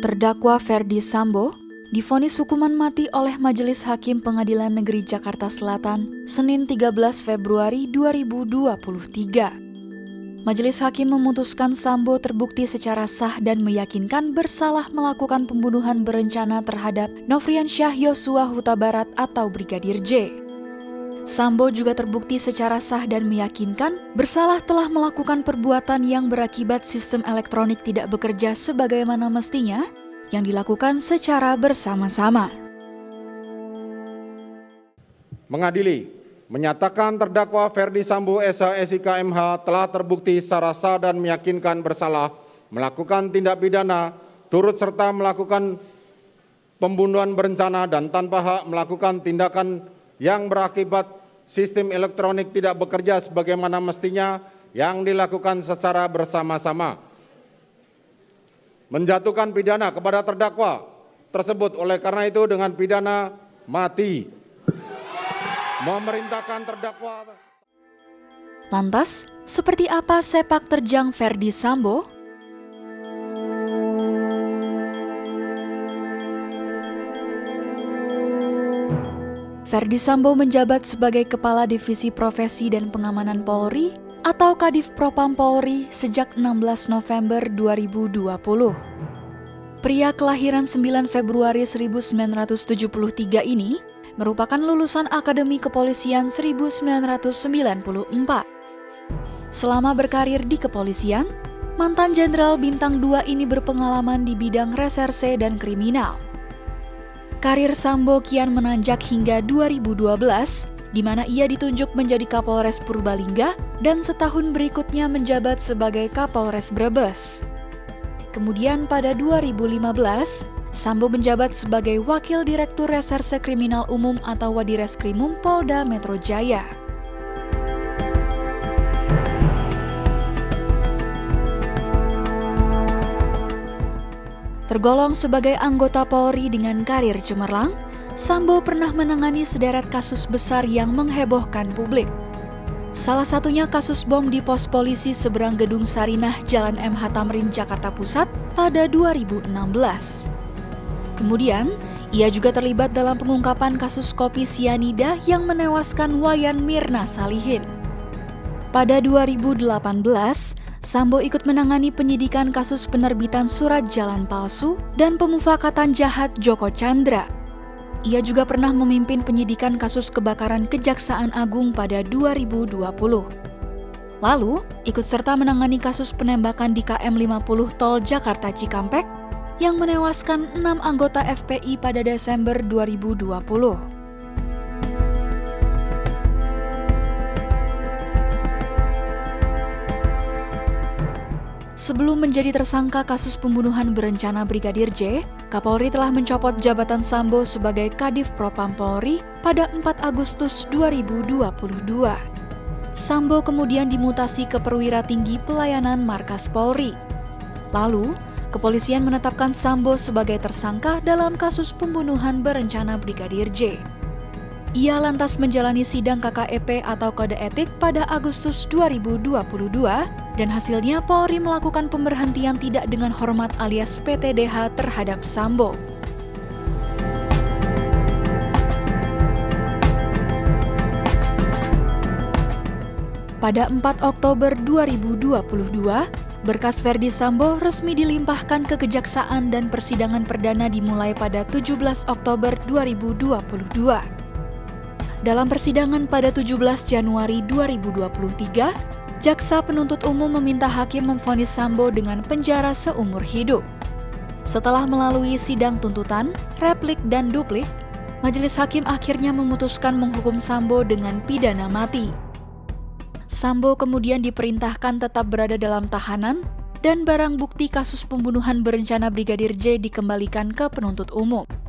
Terdakwa Ferdy Sambo divonis hukuman mati oleh Majelis Hakim Pengadilan Negeri Jakarta Selatan Senin 13 Februari 2023. Majelis Hakim memutuskan Sambo terbukti secara sah dan meyakinkan bersalah melakukan pembunuhan berencana terhadap Nofriansyah Yosua Huta Barat atau Brigadir J. Sambo juga terbukti secara sah dan meyakinkan bersalah telah melakukan perbuatan yang berakibat sistem elektronik tidak bekerja sebagaimana mestinya yang dilakukan secara bersama-sama. Mengadili, menyatakan terdakwa Ferdy Sambo SH MH telah terbukti secara sah dan meyakinkan bersalah melakukan tindak pidana turut serta melakukan pembunuhan berencana dan tanpa hak melakukan tindakan yang berakibat sistem elektronik tidak bekerja sebagaimana mestinya yang dilakukan secara bersama-sama. Menjatuhkan pidana kepada terdakwa tersebut oleh karena itu dengan pidana mati. Memerintahkan terdakwa. Lantas, seperti apa sepak terjang Ferdy Sambo? Ferdy Sambo menjabat sebagai Kepala Divisi Profesi dan Pengamanan Polri atau Kadif Propam Polri sejak 16 November 2020. Pria kelahiran 9 Februari 1973 ini merupakan lulusan Akademi Kepolisian 1994. Selama berkarir di kepolisian, mantan Jenderal Bintang 2 ini berpengalaman di bidang reserse dan kriminal. Karir Sambo kian menanjak hingga 2012, di mana ia ditunjuk menjadi Kapolres Purbalingga dan setahun berikutnya menjabat sebagai Kapolres Brebes. Kemudian pada 2015, Sambo menjabat sebagai Wakil Direktur Reserse Kriminal Umum atau Wadireskrimum Polda Metro Jaya. Tergolong sebagai anggota Polri dengan karir cemerlang, Sambo pernah menangani sederet kasus besar yang menghebohkan publik. Salah satunya kasus bom di pos polisi seberang Gedung Sarinah Jalan MH Tamrin, Jakarta Pusat pada 2016. Kemudian, ia juga terlibat dalam pengungkapan kasus kopi sianida yang menewaskan Wayan Mirna Salihin. Pada 2018, Sambo ikut menangani penyidikan kasus penerbitan surat jalan palsu dan pemufakatan jahat Joko Chandra. Ia juga pernah memimpin penyidikan kasus kebakaran Kejaksaan Agung pada 2020. Lalu, ikut serta menangani kasus penembakan di KM 50 Tol Jakarta Cikampek yang menewaskan 6 anggota FPI pada Desember 2020. Sebelum menjadi tersangka kasus pembunuhan berencana Brigadir J, Kapolri telah mencopot jabatan Sambo sebagai Kadif Propam Polri pada 4 Agustus 2022. Sambo kemudian dimutasi ke Perwira Tinggi Pelayanan Markas Polri. Lalu, kepolisian menetapkan Sambo sebagai tersangka dalam kasus pembunuhan berencana Brigadir J. Ia lantas menjalani sidang KKEP atau Kode Etik pada Agustus 2022 dan hasilnya Polri melakukan pemberhentian tidak dengan hormat alias PTDH terhadap Sambo. Pada 4 Oktober 2022, berkas Ferdy Sambo resmi dilimpahkan ke Kejaksaan dan persidangan perdana dimulai pada 17 Oktober 2022. Dalam persidangan pada 17 Januari 2023, Jaksa Penuntut Umum meminta hakim memvonis Sambo dengan penjara seumur hidup. Setelah melalui sidang tuntutan, replik, dan duplik, Majelis Hakim akhirnya memutuskan menghukum Sambo dengan pidana mati. Sambo kemudian diperintahkan tetap berada dalam tahanan dan barang bukti kasus pembunuhan berencana Brigadir J dikembalikan ke penuntut umum.